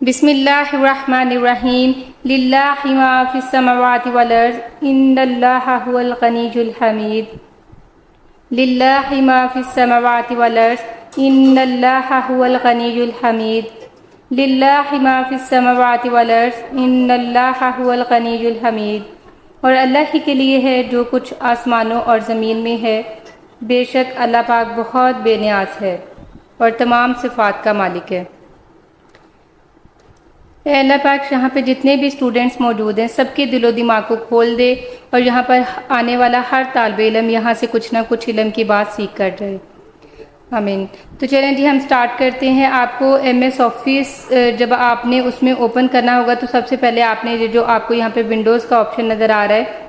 बिस्मिल्लाहिर्रहमानिर्रहीम लिल्लाहि मा फिस समावाति वल अर्ज़ इन्नल्लाहा हुवल गनियुल हमीद। लिल्लाहि मा फिस समावाति वल अर्ज़ इन्नल्लाहा हुवल गनियुल हमीद। लिल्लाहि मा फिस समावाति वल अर्ज़ इन्नल्लाहा हुवल गनियुल हमीद। और अल्लाह ही के लिए है जो कुछ आसमानों और ज़मीन में है, बेशक अल्लाह पाक बहुत बेनियाज है और तमाम सिफ़ात का मालिक है। अल्लाह पाक यहाँ पे जितने भी स्टूडेंट्स मौजूद हैं सबके दिलो दिमाग को खोल दे और यहाँ पर आने वाला हर तालिब इल्म यहाँ से कुछ ना कुछ इल्म की बात सीख कर जाए, आमीन। तो चलें जी, हम स्टार्ट करते हैं। आपको MS ऑफिस जब आपने उसमें ओपन करना होगा तो सबसे पहले आपने जो आपको यहाँ पे विंडोज़ का ऑप्शन नज़र आ रहा है,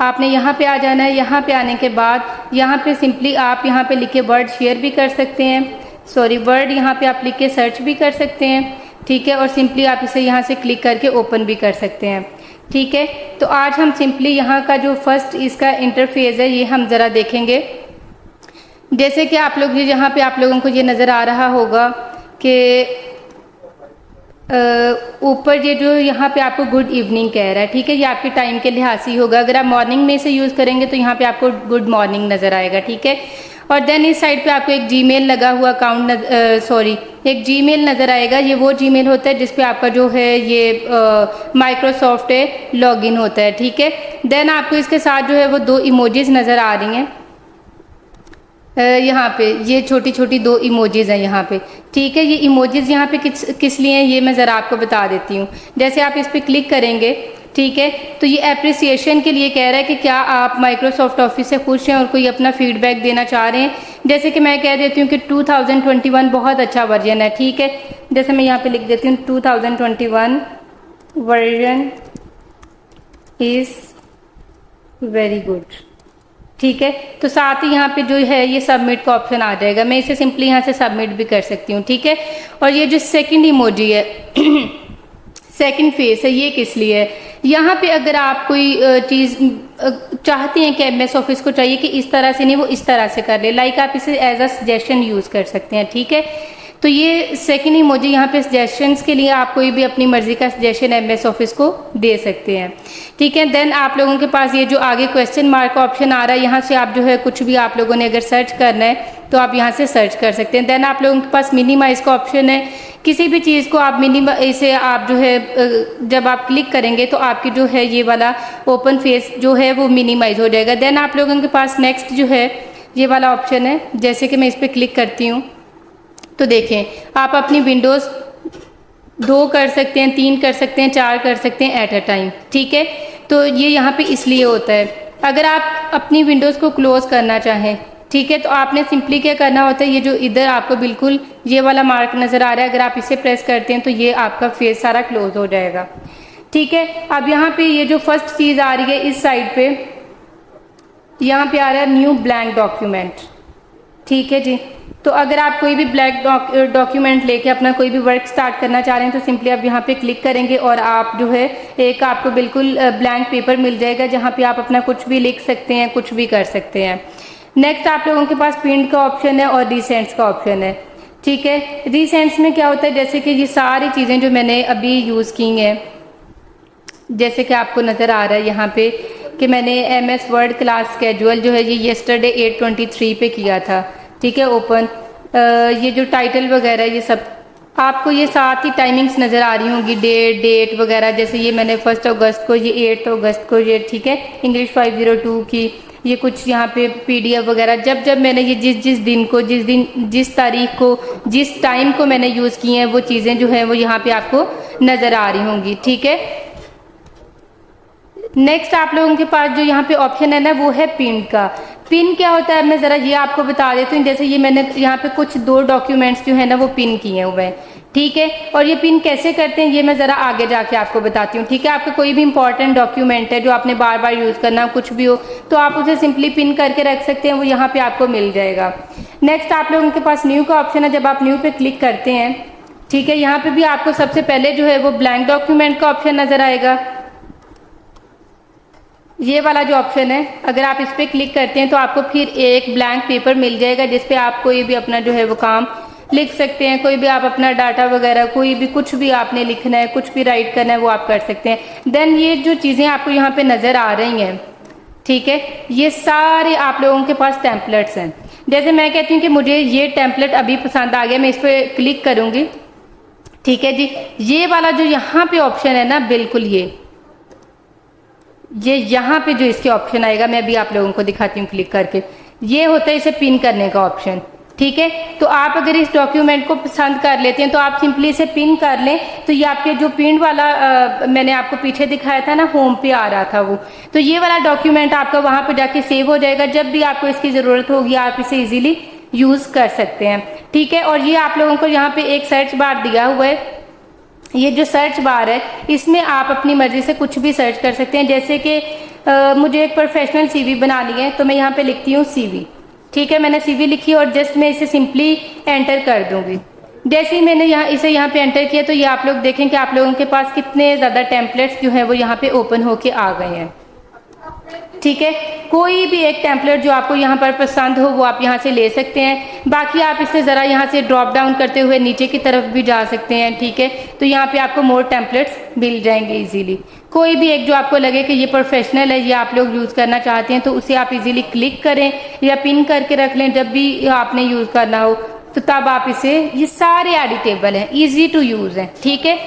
आपने यहाँ पे आ जाना है। यहाँ पे आने के बाद यहाँ पे सिंपली आप यहाँ पे लिख के वर्ड शेयर भी कर सकते हैं, वर्ड यहाँ पे आप लिख के सर्च भी कर सकते हैं, ठीक है। और सिंपली आप इसे यहाँ से क्लिक करके ओपन भी कर सकते हैं, ठीक है। तो आज हम सिंपली यहाँ का जो फर्स्ट इसका इंटरफेस है ये हम ज़रा देखेंगे। जैसे कि आप लोग यहाँ पे आप लोगों को ये नज़र आ रहा होगा कि ऊपर ये जो यहाँ पे आपको गुड इवनिंग कह रहा है, ठीक है। ये आपके टाइम के लिहाज से होगा। अगर आप मॉर्निंग में से यूज़ करेंगे तो यहाँ पे आपको गुड मॉर्निंग नज़र आएगा, ठीक है। और देन इस साइड पे आपको एक जीमेल लगा हुआ अकाउंट एक जीमेल नज़र आएगा। ये वो जीमेल होता है जिस पे आपका जो है ये माइक्रोसॉफ्ट लॉगिन होता है, ठीक है। देन आपको इसके साथ जो है वो दो इमोजीज नज़र आ रही हैं। यहाँ पे ये छोटी छोटी दो इमोजीज़ हैं यहाँ पे, ठीक है। ये इमोजीज़ यहाँ पे किस लिए हैं ये मैं ज़रा आपको बता देती हूँ। जैसे आप इस पर क्लिक करेंगे, ठीक है, तो ये एप्रिसिएशन के लिए कह रहा है कि क्या आप माइक्रोसॉफ्ट ऑफिस से खुश हैं और कोई अपना फीडबैक देना चाह रहे हैं। जैसे कि मैं कह देती हूँ कि 2021 बहुत अच्छा वर्जन है, ठीक है। जैसे मैं यहाँ पे लिख देती हूँ 2021 वर्जन इज़ वेरी गुड, ठीक है। तो साथ ही यहाँ पे जो है ये सबमिट का ऑप्शन आ जाएगा। मैं इसे सिंपली यहाँ से सबमिट भी कर सकती हूँ, ठीक है। और ये जो सेकंड इमोजी है सेकंड फेस है, ये किस लिए है। यहाँ पे अगर आप कोई चीज़ चाहते हैं कि MS ऑफिस को चाहिए कि इस तरह से नहीं वो इस तरह से कर ले, लाइक आप इसे एज अ सजेशन यूज़ कर सकते हैं, ठीक है। तो ये सेकंड इमोजी यहाँ पे सजेशंस के लिए आप कोई भी अपनी मर्ज़ी का सजेशन MS ऑफिस को दे सकते हैं, ठीक है। देन आप लोगों के पास ये जो आगे क्वेश्चन मार्क का ऑप्शन आ रहा है, यहाँ से आप जो है कुछ भी आप लोगों ने अगर सर्च करना है तो आप यहाँ से सर्च कर सकते हैं। देन आप लोगों के पास मिनिमाइज़ का ऑप्शन है। किसी भी चीज़ को आप इसे आप जो है जब आप क्लिक करेंगे तो आपकी जो है ये वाला ओपन फेस जो है वो मिनिमाइज़ हो जाएगा। देन आप लोगों के पास नेक्स्ट जो है ये वाला ऑप्शन है। जैसे कि मैं इस पर क्लिक करती हूँ तो देखें आप अपनी विंडोज़ 2 कर सकते हैं, 3 कर सकते हैं, 4 कर सकते हैं एट अ टाइम, ठीक है। तो ये यहाँ पे इसलिए होता है। अगर आप अपनी विंडोज़ को क्लोज़ करना चाहें, ठीक है, तो आपने सिंपली क्या करना होता है, ये जो इधर आपको बिल्कुल ये वाला मार्क नज़र आ रहा है, अगर आप इसे प्रेस करते हैं तो ये आपका फेस सारा क्लोज हो जाएगा, ठीक है। अब यहाँ पे ये जो फर्स्ट चीज़ आ रही है इस साइड पे, यहाँ पे आ रहा है न्यू ब्लैंक डॉक्यूमेंट, ठीक है जी। तो अगर आप कोई भी ब्लैंक डॉक्यूमेंट लेके अपना कोई भी वर्क स्टार्ट करना चाह रहे हैं तो सिंपली आप यहाँ पे क्लिक करेंगे और आप जो है एक आपको बिल्कुल ब्लैंक पेपर मिल जाएगा जहाँ पे आप अपना कुछ भी लिख सकते हैं, कुछ भी कर सकते हैं। नेक्स्ट आप लोगों के पास प्रिंट का ऑप्शन है और रिसेंट्स का ऑप्शन है, ठीक है। रिसेंट्स में क्या होता है, जैसे कि ये सारी चीज़ें जो मैंने अभी यूज़ की हैं, जैसे कि आपको नज़र आ रहा है यहाँ पे कि मैंने MS वर्ड क्लास स्केड्यूल जो है ये येस्टरडे 8/23 पे किया था, ठीक है, ओपन। ये जो टाइटल वगैरह ये सब आपको ये साथ ही टाइमिंग्स नज़र आ रही होंगी, डेट वगैरह। जैसे ये मैंने 1 अगस्त को, ये 8 अगस्त को, ये ठीक है, इंग्लिश 502 की, ये कुछ यहाँ पे PDF वगैरह जब मैंने ये जिस दिन को, जिस तारीख को, जिस टाइम को मैंने यूज़ किए हैं वो चीज़ें जो हैं वो यहाँ पे आपको नज़र आ रही होंगी, ठीक है। नेक्स्ट आप लोगों के पास जो यहाँ पे ऑप्शन है ना वो है पिन का। पिन क्या होता है मैं ज़रा ये आपको बता देती हूँ। जैसे ये मैंने यहाँ पे कुछ 2 डॉक्यूमेंट्स जो है ना वो पिन किए हुए हैं, ठीक है। और ये पिन कैसे करते हैं ये मैं ज़रा आगे जाके आपको बताती हूँ, ठीक है। आपका कोई भी इंपॉर्टेंट डॉक्यूमेंट है जो आपने बार बार यूज़ करना, कुछ भी हो, तो आप उसे सिंपली पिन करके रख सकते हैं, वो यहाँ पे आपको मिल जाएगा। नेक्स्ट आप लोगों के पास न्यू का ऑप्शन है। जब आप न्यू पे क्लिक करते हैं, ठीक है, यहाँ पे भी आपको सबसे पहले जो है वो ब्लैंक डॉक्यूमेंट का ऑप्शन नज़र आएगा। ये वाला जो ऑप्शन है अगर आप इस पर क्लिक करते हैं तो आपको फिर एक ब्लैंक पेपर मिल जाएगा जिस पे आप कोई भी अपना जो है वो काम लिख सकते हैं, कोई भी आप अपना डाटा वगैरह कोई भी कुछ भी आपने लिखना है, कुछ भी राइट करना है वो आप कर सकते हैं। देन ये जो चीज़ें आपको यहाँ पे नज़र आ रही हैं, ठीक है, ये सारे आप लोगों के पास टेम्पलेट्स हैं। जैसे मैं कहती हूँ कि मुझे ये टेम्पलेट अभी पसंद आ गया, मैं इस पर क्लिक करूँगी, ठीक है जी। ये वाला जो यहाँ पे ऑप्शन है ना, बिल्कुल ये यहाँ पे जो इसके ऑप्शन आएगा, मैं अभी आप लोगों को दिखाती हूँ क्लिक करके, ये होता है इसे पिन करने का ऑप्शन, ठीक है। तो आप अगर इस डॉक्यूमेंट को पसंद कर लेते हैं तो आप सिंपली इसे पिन कर लें, तो ये आपके जो पिन वाला मैंने आपको पीछे दिखाया था ना, होम पे आ रहा था वो, तो ये वाला डॉक्यूमेंट आपका वहाँ पे जाके सेव हो जाएगा। जब भी आपको इसकी ज़रूरत होगी आप इसे इजीली यूज़ कर सकते हैं, ठीक है। और ये आप लोगों को यहाँ पे एक सर्च बार दिया हुआ है, ये जो सर्च बार है इसमें आप अपनी मर्ज़ी से कुछ भी सर्च कर सकते हैं। जैसे कि मुझे एक प्रोफेशनल CV बनानी है, तो मैं यहाँ पे लिखती हूँ CV, ठीक है। मैंने CV लिखी और जस्ट मैं इसे सिंपली एंटर कर दूंगी। जैसे ही मैंने इसे यहाँ पे एंटर किया तो ये आप लोग देखें कि आप लोगों के पास कितने ज़्यादा टेम्पलेट्स जो है वो यहाँ पे ओपन होके आ गए हैं, ठीक है। कोई भी एक टेम्पलेट जो आपको यहाँ पर पसंद हो वो आप यहाँ से ले सकते हैं। बाकी आप इसे ज़रा यहाँ से ड्रॉप डाउन करते हुए नीचे की तरफ भी जा सकते हैं, ठीक है। तो यहाँ पे आपको मोर टेम्पलेट्स मिल जाएंगे इजीली। कोई भी एक जो आपको लगे कि ये प्रोफेशनल है, ये आप लोग यूज़ करना चाहते हैं, तो उसे आप इजीली क्लिक करें या पिन करके रख लें। जब भी आपने यूज़ करना हो तो तब आप इसे, ये सारे एडिटेबल हैं, ईजी टू यूज़ हैं, ठीक है।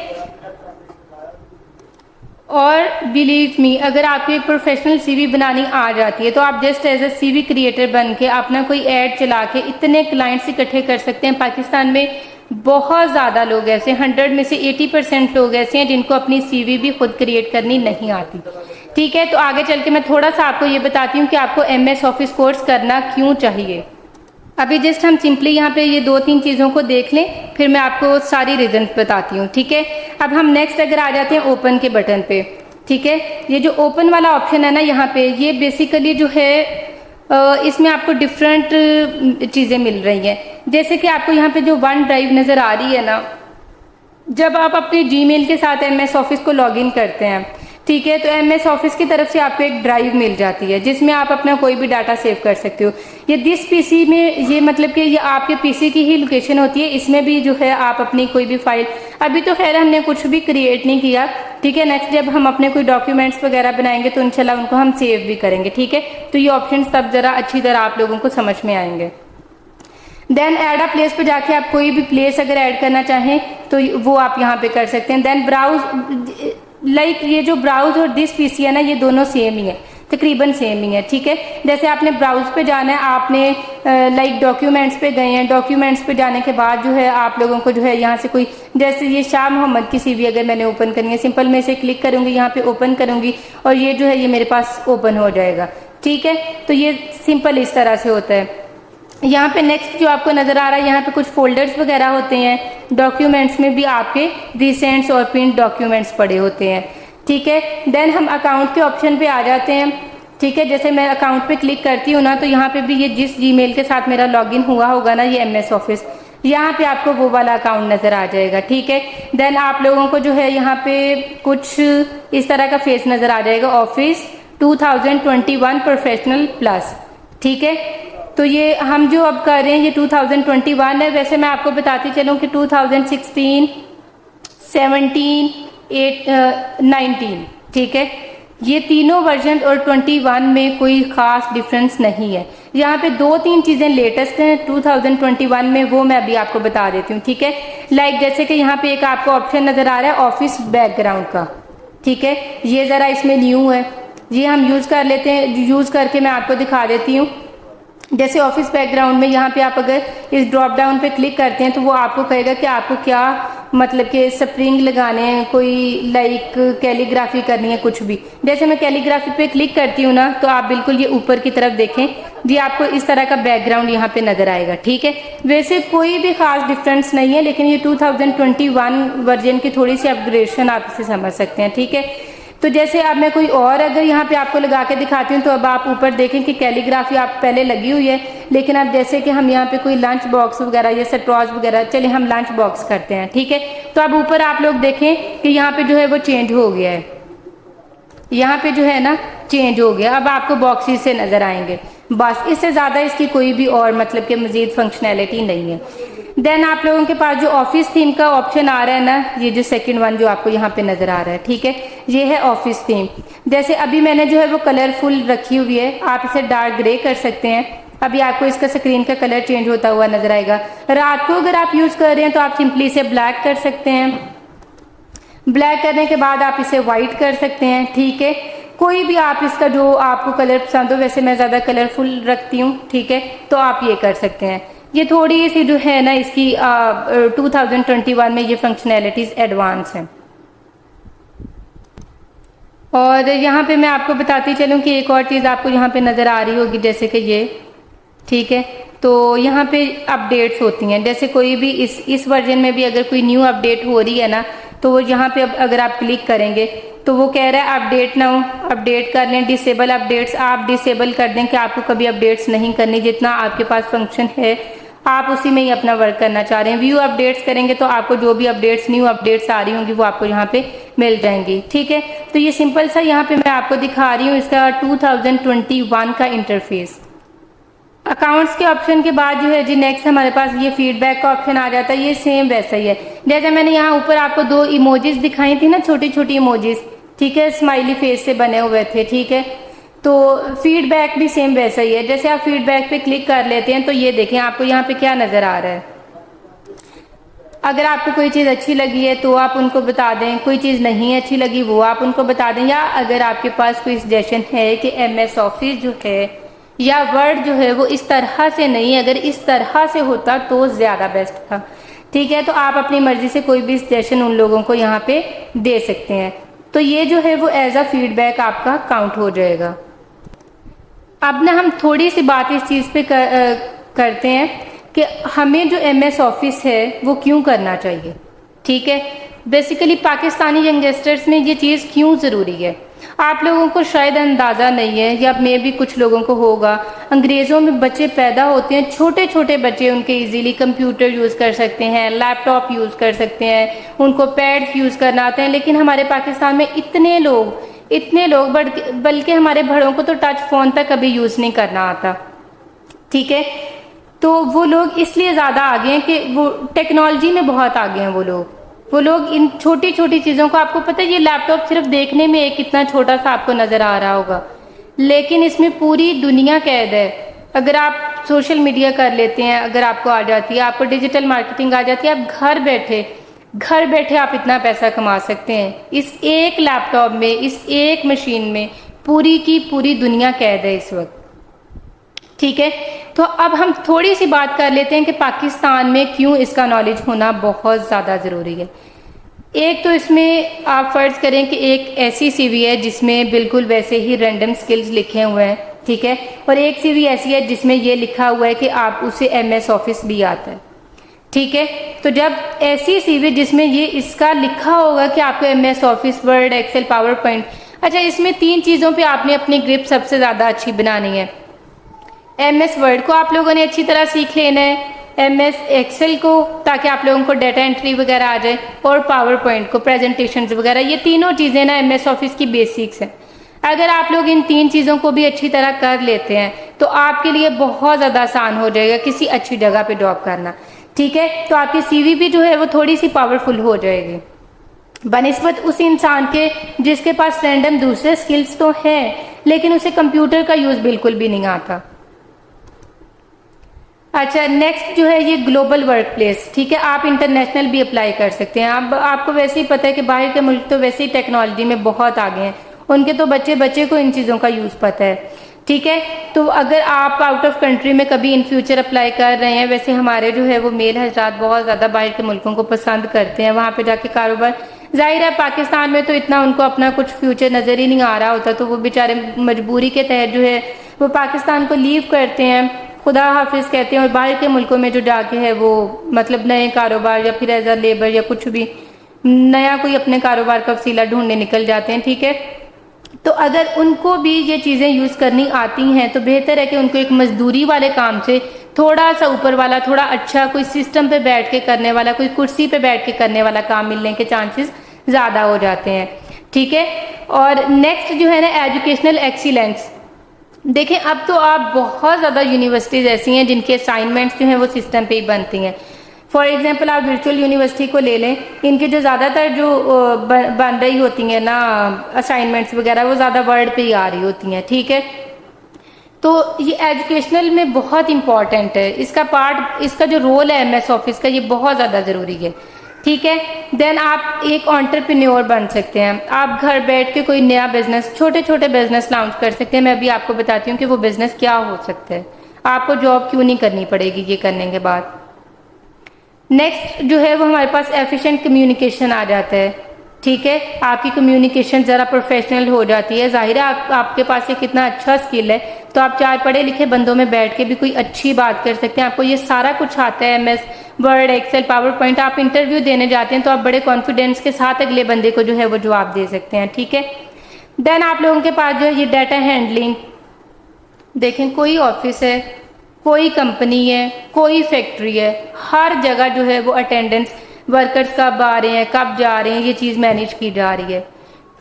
और बिलीव मी, अगर आपको एक प्रोफेशनल CV बनानी आ जाती है तो आप just as a CV creator बन के अपना कोई ऐड चला के इतने क्लाइंट्स इकट्ठे कर सकते हैं। पाकिस्तान में बहुत ज़्यादा लोग ऐसे, 100 में से 80% लोग ऐसे हैं जिनको अपनी CV भी खुद क्रिएट करनी नहीं आती, ठीक है। तो आगे चल के मैं थोड़ा सा आपको ये बताती हूँ कि आपको MS ऑफिस कोर्स करना क्यों चाहिए। अभी जस्ट हम सिंपली यहाँ पे ये 2-3 चीज़ों को देख लें, फिर मैं आपको सारी रीजन बताती हूँ, ठीक है। अब हम नेक्स्ट अगर आ जाते हैं ओपन के बटन पे, ठीक है। ये जो ओपन वाला ऑप्शन है ना यहाँ पे, ये बेसिकली जो है इसमें आपको डिफरेंट चीज़ें मिल रही हैं। जैसे कि आपको यहाँ पे जो वन ड्राइव नज़र आ रही है ना, जब आप अपने Gmail के साथ MS ऑफिस को लॉगिन करते हैं, ठीक है, तो MS ऑफिस की तरफ से आपको एक ड्राइव मिल जाती है जिसमें आप अपना कोई भी डाटा सेव कर सकते हो। ये दिस PC में, ये मतलब कि ये आपके PC की ही लोकेशन होती है, इसमें भी जो है आप अपनी कोई भी फाइल, अभी तो खैर हमने कुछ भी क्रिएट नहीं किया, ठीक है। नेक्स्ट जब हम अपने कोई डॉक्यूमेंट्स वगैरह बनाएंगे तो इंशाल्लाह उनको हम सेव भी करेंगे, ठीक है। तो ये ऑप्शन तब ज़रा अच्छी तरह आप लोगों को समझ में आएंगे। देन ऐड अ प्लेस पे जाके आप कोई भी प्लेस अगर ऐड करना चाहें तो वो आप यहाँ पे कर सकते हैं। देन ब्राउज, लाइक ये जो ब्राउज और दिस PC है ना, ये दोनों सेम ही है, तकरीबन सेम ही है, ठीक है। जैसे आपने ब्राउज पे जाना है, आपने लाइक डॉक्यूमेंट्स पे गए हैं, डॉक्यूमेंट्स पे जाने के बाद जो है आप लोगों को जो है यहाँ से कोई, जैसे ये शाह मोहम्मद की CV अगर मैंने ओपन करनी है, सिंपल मैं इसे क्लिक करूँगी, यहाँ पे ओपन करूँगी और ये जो है ये मेरे पास ओपन हो जाएगा, ठीक है। तो ये सिंपल इस तरह से होता है। यहाँ पे नेक्स्ट जो आपको नज़र आ रहा है, यहाँ पे कुछ फोल्डर्स वगैरह होते हैं, डॉक्यूमेंट्स में भी आपके रिसेंट्स और प्रिंट डॉक्यूमेंट्स पड़े होते हैं, ठीक है। देन हम अकाउंट के ऑप्शन पे आ जाते हैं, ठीक है। जैसे मैं अकाउंट पे क्लिक करती हूँ ना, तो यहाँ पे भी ये जिस Gmail के साथ मेरा लॉगिन हुआ होगा ना, ये MS ऑफिस, यहाँ पे आपको वो वाला अकाउंट नज़र आ जाएगा, ठीक है। देन आप लोगों को जो है यहाँ पे कुछ इस तरह का फेस नज़र आ जाएगा, ऑफिस 2021 प्रोफेशनल प्लस, ठीक है। तो ये हम जो अब कर रहे हैं ये 2021 है। वैसे मैं आपको बताती चलूँ कि 2016, 17, 19, ठीक है, ये तीनों वर्जन और 21 में कोई ख़ास डिफरेंस नहीं है। यहाँ पे 2-3 चीज़ें लेटेस्ट हैं 2021 में, वो मैं अभी आपको बता देती हूँ, ठीक है। लाइक जैसे कि यहाँ पे एक आपको ऑप्शन नज़र आ रहा है ऑफिस बैकग्राउंड का, ठीक है, ये ज़रा इसमें न्यू है, ये हम यूज़ कर लेते हैं। यूज़ करके मैं आपको दिखा देती हूँ। जैसे ऑफिस बैकग्राउंड में यहाँ पे आप अगर इस ड्रॉप डाउन पे क्लिक करते हैं तो वो आपको कहेगा कि आपको क्या मतलब कि स्प्रिंग लगाने हैं, कोई लाइक कैलीग्राफी करनी है, कुछ भी। जैसे मैं कैलीग्राफी पे क्लिक करती हूँ ना, तो आप बिल्कुल ये ऊपर की तरफ देखें, ये आपको इस तरह का बैकग्राउंड यहाँ पे नज़र आएगा, ठीक है। वैसे कोई भी ख़ास डिफरेंस नहीं है, लेकिन ये 2021 वर्जन की थोड़ी सी अपग्रेडेशन आप इसे समझ सकते हैं, ठीक है। तो जैसे अब मैं कोई और अगर यहाँ पे आपको लगा के दिखाती हूँ, तो अब आप ऊपर देखें कि कैलीग्राफी आप पहले लगी हुई है, लेकिन अब जैसे कि हम यहाँ पे कोई लंच बॉक्स वगैरह या स्ट्रॉज वगैरह, चलिए हम लंच बॉक्स करते हैं, ठीक है। तो अब ऊपर आप लोग देखें कि यहाँ पे जो है वो चेंज हो गया है, यहाँ पे जो है ना चेंज हो गया। अब आपको बॉक्सेस से नज़र आएंगे, बस इससे ज़्यादा इसकी कोई भी और मतलब कि मज़ीद फंक्शनैलिटी नहीं है। देन आप लोगों के पास जो ऑफिस थीम का ऑप्शन आ रहा है ना, ये जो सेकंड वन जो आपको यहाँ पे नज़र आ रहा है, ठीक है, ये है ऑफिस थीम। जैसे अभी मैंने जो है वो कलरफुल रखी हुई है, आप इसे डार्क ग्रे कर सकते हैं। अभी आपको इसका स्क्रीन का कलर चेंज होता हुआ नज़र आएगा। रात को अगर आप यूज़ कर रहे हैं तो आप सिंपली इसे ब्लैक कर सकते हैं। ब्लैक करने के बाद आप इसे वाइट कर सकते हैं, ठीक है। कोई भी आप इसका जो आपको कलर पसंद हो, वैसे मैं ज़्यादा कलरफुल रखती हूँ, ठीक है, तो आप ये कर सकते हैं। ये थोड़ी सी जो है ना इसकी 2021 में ये फंक्शनैलिटीज़ एडवांस हैं। और यहाँ पे मैं आपको बताती चलूँ कि एक और चीज़ आपको यहाँ पे नज़र आ रही होगी, जैसे कि ये, ठीक है, तो यहाँ पे अपडेट्स होती हैं। जैसे कोई भी इस वर्जन में भी अगर कोई न्यू अपडेट हो रही है ना, तो वो यहाँ पे अगर आप क्लिक करेंगे तो वो कह रहा है अपडेट नाउ, अपडेट कर लें। डिसेबल अपडेट्स आप डिसेबल कर दें कि आपको कभी अपडेट्स नहीं करनी, जितना आपके पास फंक्शन है आप उसी में ही अपना वर्क करना चाह रहे हैं। व्यू अपडेट्स करेंगे तो आपको जो भी अपडेट्स न्यू अपडेट्स आ रही होंगी वो आपको यहाँ पे मिल जाएंगी, ठीक है। तो ये सिंपल सा यहाँ पे मैं आपको दिखा रही हूँ इसका 2021 का इंटरफेस। अकाउंट्स के ऑप्शन के बाद जो है जी नेक्स्ट हमारे पास ये फीडबैक का ऑप्शन आ जाता है। ये सेम वैसा ही है जैसे मैंने यहाँ ऊपर आपको 2 इमोजीज दिखाई थी ना, छोटी छोटी इमोजीज, ठीक है, स्माइली फेस से बने हुए थे, ठीक है। तो फीडबैक भी सेम वैसा ही है। जैसे आप फीडबैक पे क्लिक कर लेते हैं तो ये देखें आपको यहाँ पे क्या नज़र आ रहा है। अगर आपको कोई चीज़ अच्छी लगी है तो आप उनको बता दें, कोई चीज़ नहीं अच्छी लगी वो आप उनको बता दें, या अगर आपके पास कोई सजेशन है कि MS ऑफिस जो है या वर्ड जो है वो इस तरह से नहीं, अगर इस तरह से होता तो ज़्यादा बेस्ट था, ठीक है। तो आप अपनी मर्जी से कोई भी सजेशन उन लोगों को यहाँ पे दे सकते हैं। तो ये जो है वो एज अ फीडबैक आपका काउंट हो जाएगा। अब ना हम थोड़ी सी बात इस चीज़ पे करते हैं कि हमें जो MS ऑफिस है वो क्यों करना चाहिए, ठीक है। बेसिकली पाकिस्तानी यंगस्टर्स में ये चीज़ क्यों ज़रूरी है आप लोगों को शायद अंदाज़ा नहीं है, या मे भी कुछ लोगों को होगा। अंग्रेज़ों में बच्चे पैदा होते हैं, छोटे छोटे बच्चे, उनके इजीली कंप्यूटर यूज़ कर सकते हैं, लैपटॉप यूज़ कर सकते हैं, उनको पैड्स यूज़ करना आते हैं। लेकिन हमारे पाकिस्तान में इतने लोग बल्कि हमारे बड़ों को तो टच फ़ोन तक कभी यूज़ नहीं करना आता, ठीक है। तो वो लोग इसलिए ज़्यादा आगे हैं कि वो टेक्नोलॉजी में बहुत आगे हैं। वो लोग इन छोटी छोटी चीज़ों को, आपको पता है ये लैपटॉप सिर्फ देखने में एक इतना छोटा सा आपको नज़र आ रहा होगा, लेकिन इसमें पूरी दुनिया कैद है। अगर आप सोशल मीडिया कर लेते हैं, अगर आपको आ जाती है, आपको डिजिटल मार्केटिंग आ जाती है, आप घर बैठे आप इतना पैसा कमा सकते हैं। इस एक लैपटॉप में, इस एक मशीन में पूरी की पूरी दुनिया कैद है इस वक्त, ठीक है। तो अब हम थोड़ी सी बात कर लेते हैं कि पाकिस्तान में क्यों इसका नॉलेज होना बहुत ज़्यादा ज़रूरी है। एक तो इसमें आप फ़र्ज़ करें कि एक ऐसी CV है जिसमें बिल्कुल वैसे ही रैंडम स्किल्स लिखे हुए हैं, ठीक है, और एक CV ऐसी है जिसमें ये लिखा हुआ है कि आप उसे MS ऑफिस भी आता है, ठीक है। तो जब ऐसी CV जिसमें ये इसका लिखा होगा कि आपको MS Office, Word, Excel, PowerPoint, अच्छा इसमें 3 चीज़ों पे आपने अपनी ग्रिप सबसे ज़्यादा अच्छी बनानी है। MS वर्ड को आप लोगों ने अच्छी तरह सीख लेना है, MS एक्सेल को ताकि आप लोगों को डाटा एंट्री वगैरह आ जाए, और पावर पॉइंट को, प्रेजेंटेशंस वगैरह, ये तीनों चीज़ें ना MS ऑफिस की बेसिक्स हैं। अगर आप लोग इन 3 चीज़ों को भी अच्छी तरह कर लेते हैं तो आपके लिए बहुत ज़्यादा आसान हो जाएगा किसी अच्छी जगह पे जॉब करना, ठीक है। तो आपकी CV भी जो है वो थोड़ी सी पावरफुल हो जाएगी बनिस्बत उस इंसान के जिसके पास रैंडम दूसरे स्किल्स तो हैं लेकिन उसे कंप्यूटर का यूज़ बिल्कुल भी नहीं आता। अच्छा नेक्स्ट जो है ये ग्लोबल वर्क प्लेस, ठीक है, आप इंटरनेशनल भी अप्लाई कर सकते हैं। अब आपको वैसे ही पता है कि बाहर के मुल्क तो वैसे ही टेक्नोलॉजी में बहुत आगे हैं, उनके तो बच्चे को इन चीज़ों का यूज़ पता है, ठीक है। तो अगर आप आउट ऑफ कंट्री में कभी इन फ्यूचर अप्लाई कर रहे हैं, वैसे हमारे जो है वो मेल हजरात बहुत ज़्यादा बाहर के मुल्कों को पसंद करते हैं, वहाँ पर जाके कारोबार, जाहिर है पाकिस्तान में तो इतना उनको अपना कुछ फ्यूचर नज़र ही नहीं आ रहा होता, तो वो बेचारे मजबूरी के तहत जो है वो पाकिस्तान को लीव करते हैं, खुदा हाफिज़ कहते हैं, और बाहर के मुल्कों में जो जाके है वो मतलब नए कारोबार या फिर एज अ लेबर या कुछ भी नया कोई अपने कारोबार का वसीला ढूंढने निकल जाते हैं, ठीक है। तो अगर उनको भी ये चीज़ें यूज़ करनी आती हैं तो बेहतर है कि उनको एक मजदूरी वाले काम से थोड़ा सा ऊपर वाला, थोड़ा अच्छा कोई सिस्टम पे बैठ के करने वाला, कोई कुर्सी पे बैठ के करने वाला काम मिलने के चांसेस ज़्यादा हो जाते हैं, ठीक है। और नेक्स्ट जो है ना एजुकेशनल एक्सीलेंस, देखें अब तो आप बहुत ज़्यादा यूनिवर्सिटीज़ ऐसी हैं जिनके असाइनमेंट्स जो हैं वो सिस्टम पे ही बनती हैं। फॉर एग्जांपल आप वर्चुअल यूनिवर्सिटी को ले लें, इनके जो ज़्यादातर जो बन रही होती हैं ना असाइनमेंट्स वगैरह, वो ज़्यादा वर्ड पे ही आ रही होती हैं, ठीक है। तो ये एजुकेशनल में बहुत इम्पॉर्टेंट है, इसका पार्ट, इसका जो रोल है एमएस ऑफिस का, ये बहुत ज़्यादा ज़रूरी है, ठीक है। देन आप एक एंटरप्रेन्योर बन सकते हैं, आप घर बैठ के कोई नया बिजनेस, छोटे छोटे बिजनेस लॉन्च कर सकते हैं। मैं अभी आपको बताती हूँ कि वो बिजनेस क्या हो सकता है, आपको जॉब क्यों नहीं करनी पड़ेगी ये करने के बाद। नेक्स्ट जो है वो हमारे पास एफिशिएंट कम्युनिकेशन आ जाता है, ठीक है। आपकी कम्युनिकेशन ज़रा प्रोफेशनल हो जाती है। जाहिर है आपके पास ये कितना अच्छा स्किल है, तो आप 4 पढ़े लिखे बंदों में बैठ के भी कोई अच्छी बात कर सकते हैं। आपको ये सारा कुछ आता है, MS Word, Excel, PowerPoint. आप इंटरव्यू देने जाते हैं तो आप बड़े कॉन्फिडेंस के साथ अगले बंदे को जो है वो जवाब दे सकते हैं, ठीक है। देन आप लोगों के पास जो है ये डाटा हैंडलिंग, देखें कोई ऑफिस है, कोई कंपनी है, कोई फैक्ट्री है, हर जगह जो है वो अटेंडेंस, वर्कर्स कब आ रहे हैं, कब जा रहे हैं, ये चीज़ मैनेज की जा रही है।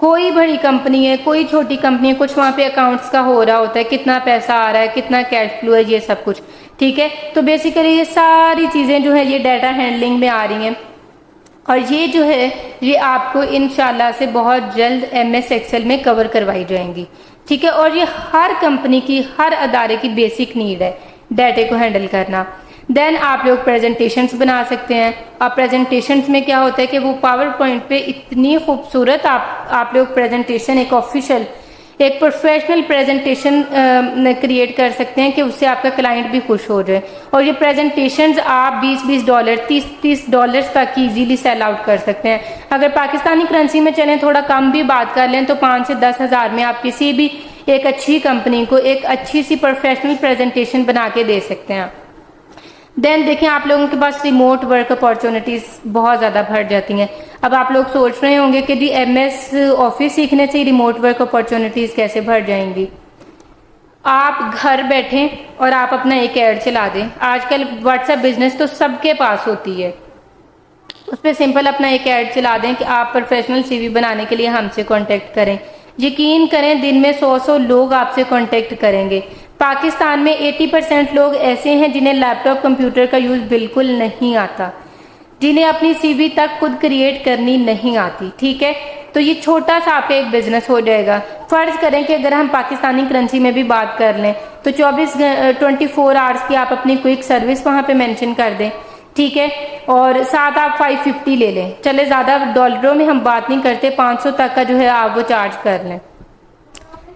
कोई बड़ी कंपनी है, कोई छोटी कंपनी है, कुछ वहाँ पे अकाउंट्स का हो रहा होता है, कितना पैसा आ रहा है, कितना कैश फ्लो है, ये सब कुछ, ठीक है। तो बेसिकली ये सारी चीज़ें जो है ये डाटा हैंडलिंग में आ रही हैं, और ये जो है ये आपको इंशाल्लाह से बहुत जल्द एमएस एक्सेल में कवर करवाई जाएंगी, ठीक है। और ये हर कंपनी की, हर अदारे की बेसिक नीड है डाटे को हैंडल करना। देन आप लोग प्रेजेंटेशंस बना सकते हैं। अब प्रेजेंटेशंस में क्या होता है कि वो पावर पॉइंट पे इतनी खूबसूरत आप लोग प्रेजेंटेशन, एक ऑफिशियल, एक प्रोफेशनल प्रेजेंटेशन क्रिएट कर सकते हैं कि उससे आपका क्लाइंट भी खुश हो जाए। और ये प्रेजेंटेशंस आप $20-20, $30-30 तक इजीली सेल आउट कर सकते हैं। अगर पाकिस्तानी करेंसी में चलें, थोड़ा कम भी बात कर लें, तो 5 से 10 हज़ार में आप किसी भी एक अच्छी कंपनी को एक अच्छी सी प्रोफेशनल प्रेजेंटेशन बना के दे सकते हैं। देन देखें, आप लोगों के पास रिमोट वर्क अपॉर्चुनिटीज़ बहुत ज़्यादा बढ़ जाती हैं। अब आप लोग सोच रहे होंगे कि जी एमएस ऑफिस सीखने से रिमोट वर्क अपॉर्चुनिटीज़ कैसे बढ़ जाएंगी। आप घर बैठें और आप अपना एक ऐड चला दें। आजकल व्हाट्सएप बिजनेस तो सबके पास होती है, उस पर सिंपल अपना एक ऐड चला दें कि आप प्रोफेशनल सीवी बनाने के लिए हमसे कांटेक्ट करें। यकीन करें, दिन में 100 लोग आपसे कांटेक्ट करेंगे। पाकिस्तान में 80% लोग ऐसे हैं जिन्हें लैपटॉप कंप्यूटर का यूज़ बिल्कुल नहीं आता, जिन्हें अपनी सीवी तक खुद क्रिएट करनी नहीं आती, ठीक है। तो ये छोटा सा आपका एक बिजनेस हो जाएगा। फ़र्ज़ करें कि अगर हम पाकिस्तानी करेंसी में भी बात कर लें तो 24 आवर्स की आप अपनी क्विक सर्विस वहाँ पे मेंशन कर दें, ठीक है। और साथ आप 550 ले लें, चले ज़्यादा डॉलरों में हम बात नहीं करते, 500 तक का जो है आप वो चार्ज कर लें।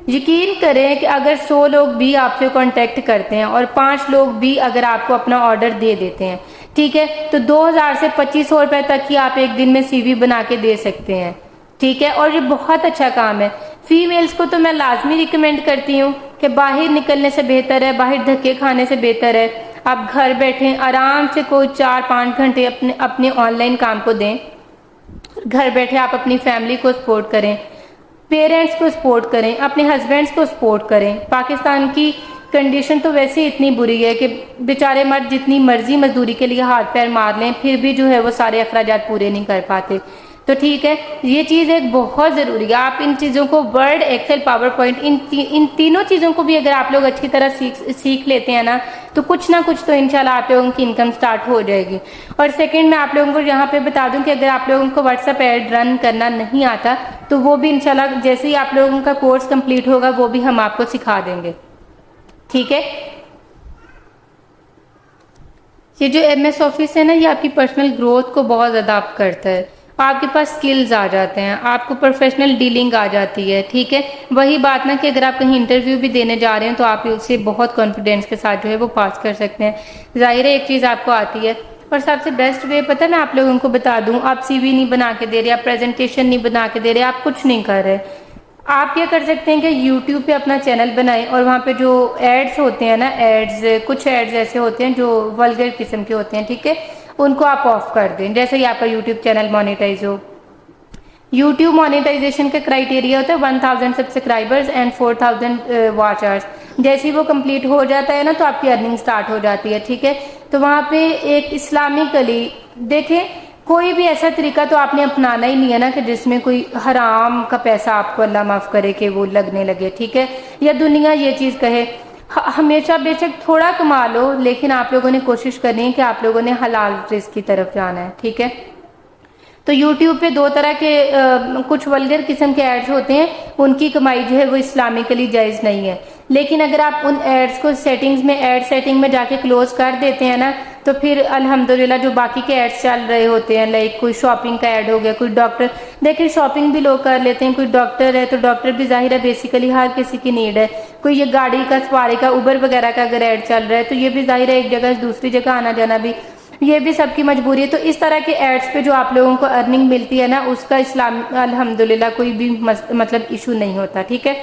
यकीन करें कि अगर 100 लोग भी आपसे कांटेक्ट करते हैं और 5 लोग भी अगर आपको अपना ऑर्डर दे देते हैं, ठीक है, तो 2000 से 2500 रुपये तक की आप एक दिन में सीवी बना के दे सकते हैं, ठीक है। और ये बहुत अच्छा काम है। फीमेल्स को तो मैं लाजमी रिकमेंड करती हूँ कि बाहर निकलने से बेहतर है, बाहर धक्के खाने से बेहतर है, आप घर बैठें आराम से कोई 4-5 घंटे अपने ऑनलाइन काम को दें। घर बैठे आप अपनी फैमिली को सपोर्ट करें, पेरेंट्स को सपोर्ट करें, अपने हस्बैंड्स को सपोर्ट करें। पाकिस्तान की कंडीशन तो वैसे इतनी बुरी है कि बेचारे मर्द जितनी मर्जी मजदूरी के लिए हाथ पैर मार लें, फिर भी जो है वो सारे अखराजात पूरे नहीं कर पाते। तो ठीक है, ये चीज़ एक बहुत ज़रूरी है। आप इन चीज़ों को, वर्ड, एक्सेल, पावर पॉइंट, इन तीनों चीज़ों को भी अगर आप लोग अच्छी तरह सीख लेते हैं ना, तो कुछ ना कुछ तो इंशाल्लाह आप लोगों की इनकम स्टार्ट हो जाएगी। और सेकंड, मैं आप लोगों को यहाँ पे बता दूं कि अगर आप लोगों को व्हाट्सएप ऐड रन करना नहीं आता तो वो भी इंशाल्लाह जैसे ही आप लोगों का कोर्स कंप्लीट होगा वो भी हम आपको सिखा देंगे, ठीक है। ये जो एमएस ऑफिस है ना, ये आपकी पर्सनल ग्रोथ को बहुत ज़्यादा अप करता है। आपके पास स्किल्स आ जाते हैं, आपको प्रोफेशनल डीलिंग आ जाती है, ठीक है। वही बात ना कि अगर आप कहीं इंटरव्यू भी देने जा रहे हैं तो आप उसे बहुत कॉन्फिडेंस के साथ जो है वो पास कर सकते हैं। जाहिर है एक चीज़ आपको आती है। और सबसे बेस्ट वे पता है मैं आप लोगों को बता दूं, आप सीवी नहीं बना के दे रहे, आप प्रेजेंटेशन नहीं बना के दे रहे, आप कुछ नहीं कर रहे, आप क्या कर सकते हैं कि यूट्यूब पे अपना चैनल बनाएं और वहाँ पे जो एड्स होते हैं ना, एड्स, कुछ एड्स ऐसे होते हैं जो वल्गर किस्म के होते हैं, ठीक है, उनको आप ऑफ कर दें। जैसे ही आपका यूट्यूब चैनल मोनेटाइज हो। यूट्यूब मोनेटाइजेशन का क्राइटेरिया होता है 1000 सब्सक्राइबर्स एंड 4000 वॉच आवर्स। जैसे ही वो कंप्लीट हो जाता है ना तो आपकी अर्निंग स्टार्ट हो जाती है, ठीक है। तो वहाँ पे एक इस्लामिकली देखें, कोई भी ऐसा तरीका तो आपने अपनाना ही नहीं है ना कि जिसमें कोई हराम का पैसा आपको अल्लाह माफ़ करे कि वो लगने लगे, ठीक है, या दुनिया ये चीज़ कहे। हमेशा बेशक थोड़ा कमा लो, लेकिन आप लोगों ने कोशिश करनी है कि आप लोगों ने हलाल रिस्क की तरफ जाना है, ठीक है। तो यूट्यूब पे दो तरह के कुछ वल्गर किस्म के एड्स होते हैं, उनकी कमाई जो है वो इस्लामिकली जायज़ नहीं है। लेकिन अगर आप उन एड्स को सेटिंग्स में, ऐड सेटिंग में जाके क्लोज कर देते हैं ना, तो फिर अल्हम्दुलिल्लाह जो बाकी के एड्स चल रहे होते हैं, लाइक कोई शॉपिंग का ऐड हो गया, कोई डॉक्टर, देखिए शॉपिंग भी लोग कर लेते हैं, कोई डॉक्टर है तो डॉक्टर भी जाहिर है बेसिकली हर किसी की नीड है। कोई ये गाड़ी का, सवारी का, उबर वगैरह का अगर ऐड चल रहा है तो ये भी जाहिर है एक जगह से दूसरी जगह आना जाना भी, ये भी सबकी मजबूरी है। तो इस तरह के एड्स पे जो आप लोगों को अर्निंग मिलती है ना, उसका इस्लाम अल्हम्दुलिल्लाह कोई भी मतलब इशू नहीं होता, ठीक है।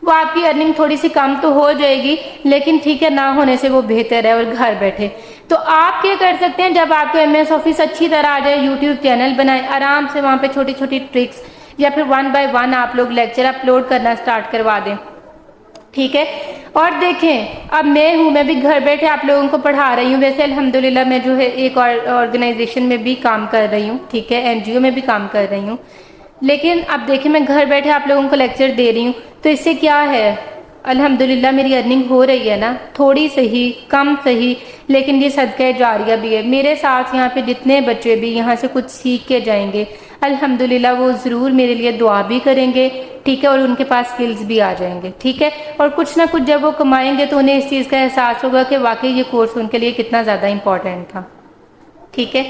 वो आपकी अर्निंग थोड़ी सी कम तो हो जाएगी, लेकिन ठीक है, ना होने से वो बेहतर है। और घर बैठे तो आप क्या कर सकते हैं, जब आपको MS ऑफिस अच्छी तरह आ जाए, यूट्यूब चैनल बनाए, आराम से वहाँ पे छोटी छोटी ट्रिक्स या फिर 1 बाय 1 आप लोग लेक्चर अपलोड करना स्टार्ट करवा दें, ठीक है। और देखें, अब मैं भी घर बैठे आप लोगों को पढ़ा रही हूँ। वैसे अल्हम्दुलिल्लाह मैं जो है एक और ऑर्गेनाइजेशन में भी काम कर रही हूँ, ठीक है, NGO में भी काम कर रही हूँ। लेकिन अब देखिए, मैं घर बैठे आप लोगों को लेक्चर दे रही हूँ, तो इससे क्या है, अल्हम्दुलिल्लाह मेरी अर्निंग हो रही है ना, थोड़ी सही, कम सही, लेकिन ये सदका जारिया भी है। मेरे साथ यहाँ पे जितने बच्चे भी यहाँ से कुछ सीख के जाएंगे, अल्हम्दुलिल्लाह वो ज़रूर मेरे लिए दुआ भी करेंगे, ठीक है, और उनके पास स्किल्स भी आ जाएंगे, ठीक है। और कुछ ना कुछ जब वो कमाएंगे तो उन्हें इस चीज़ का एहसास होगा कि वाकई ये कोर्स उनके लिए कितना ज़्यादा इम्पोर्टेंट था, ठीक है।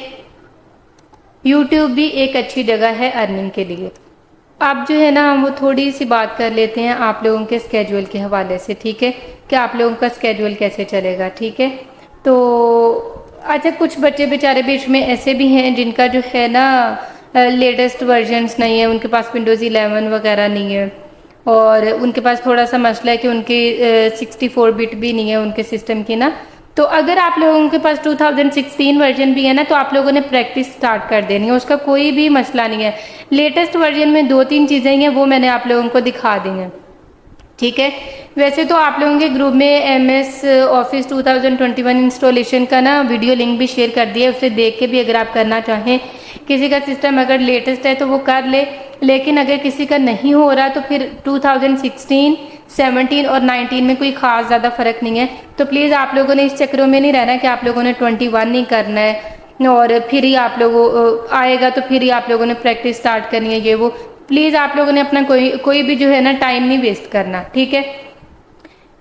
यूट्यूब भी एक अच्छी जगह है अर्निंग के लिए। अब जो है ना, हम वो थोड़ी सी बात कर लेते हैं आप लोगों के स्केड्यूल के हवाले से, ठीक है, कि आप लोगों का स्केड्यूल कैसे चलेगा, ठीक है। तो अच्छा, कुछ बच्चे बेचारे बीच में ऐसे भी हैं जिनका जो है ना लेटेस्ट वर्जन्स नहीं है, उनके पास विंडोज़ 11 वगैरह नहीं है, और उनके पास थोड़ा सा मसला है कि उनकी 64 बिट भी नहीं है उनके सिस्टम की ना। तो अगर आप लोगों के पास 2016 वर्जन भी है ना, तो आप लोगों ने प्रैक्टिस स्टार्ट कर देनी है, उसका कोई भी मसला नहीं है। लेटेस्ट वर्जन में 2-3 चीज़ें हैं, वो मैंने आप लोगों को दिखा दी हैं, ठीक है। वैसे तो आप लोगों के ग्रुप में MS ऑफिस 2021 इंस्टॉलेशन का ना वीडियो लिंक भी शेयर कर दिया है, उसे देख के भी अगर आप करना चाहें, किसी का सिस्टम अगर लेटेस्ट है तो वो कर ले। लेकिन अगर किसी का नहीं हो रहा तो फिर 2016, 17 और 19 में कोई ख़ास ज़्यादा फ़र्क नहीं है। तो प्लीज़ आप लोगों ने इस चक्रों में नहीं रहना कि आप लोगों ने 21 नहीं करना है और फिर ही आप लोगों आएगा तो फिर ही आप लोगों ने प्रैक्टिस स्टार्ट करनी है, ये वो। प्लीज़ आप लोगों ने अपना कोई भी जो है ना टाइम नहीं वेस्ट करना, ठीक है।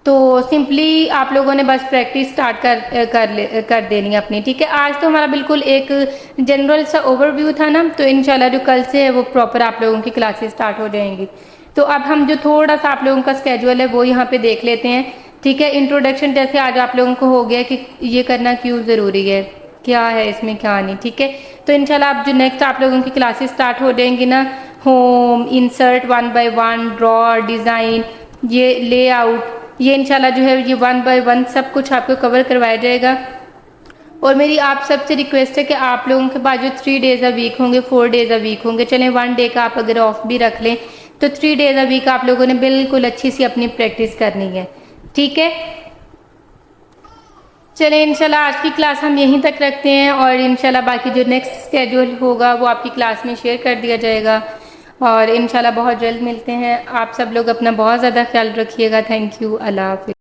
तो सिंपली आप लोगों ने बस प्रैक्टिस स्टार्ट कर देनी है अपनी, ठीक है। आज तो हमारा बिल्कुल एक जनरल सा ओवरव्यू था ना, तो इंशाल्लाह जो कल से है वो प्रॉपर आप लोगों की क्लासेस स्टार्ट हो जाएंगी। तो अब हम जो थोड़ा सा आप लोगों का स्केड्यूल है वो यहाँ पे देख लेते हैं, ठीक है। इंट्रोडक्शन जैसे आज आप लोगों को हो गया कि ये करना क्यों ज़रूरी है, क्या है इसमें क्या नहीं, ठीक है। तो इंशाल्लाह अब जो नेक्स्ट आप लोगों की क्लासेस स्टार्ट हो जाएंगी ना, home, insert, 1 by 1, draw, design, ये लेआउट, ये इंशाल्लाह जो है ये 1 बाय 1 सब कुछ आपको कवर करवाया जाएगा। और मेरी आप सबसे रिक्वेस्ट है कि आप लोगों के पास जो 3 डेज़ अ वीक होंगे, 4 डेज़ अ वीक होंगे, चलें 1 डे का आप अगर ऑफ भी रख लें, तो 3 डेज़ अ वीक आप लोगों ने बिल्कुल अच्छी सी अपनी प्रैक्टिस करनी है, ठीक है। चलें इंशाल्लाह आज की क्लास हम यहीं तक रखते हैं, और इंशाल्लाह बाकी जो नेक्स्ट स्केड्यूल होगा वो आपकी क्लास में शेयर कर दिया जाएगा, और इंशाल्लाह बहुत जल्द मिलते हैं। आप सब लोग अपना बहुत ज़्यादा ख्याल रखिएगा। Thank you. अल्लाह हाफ़िज़।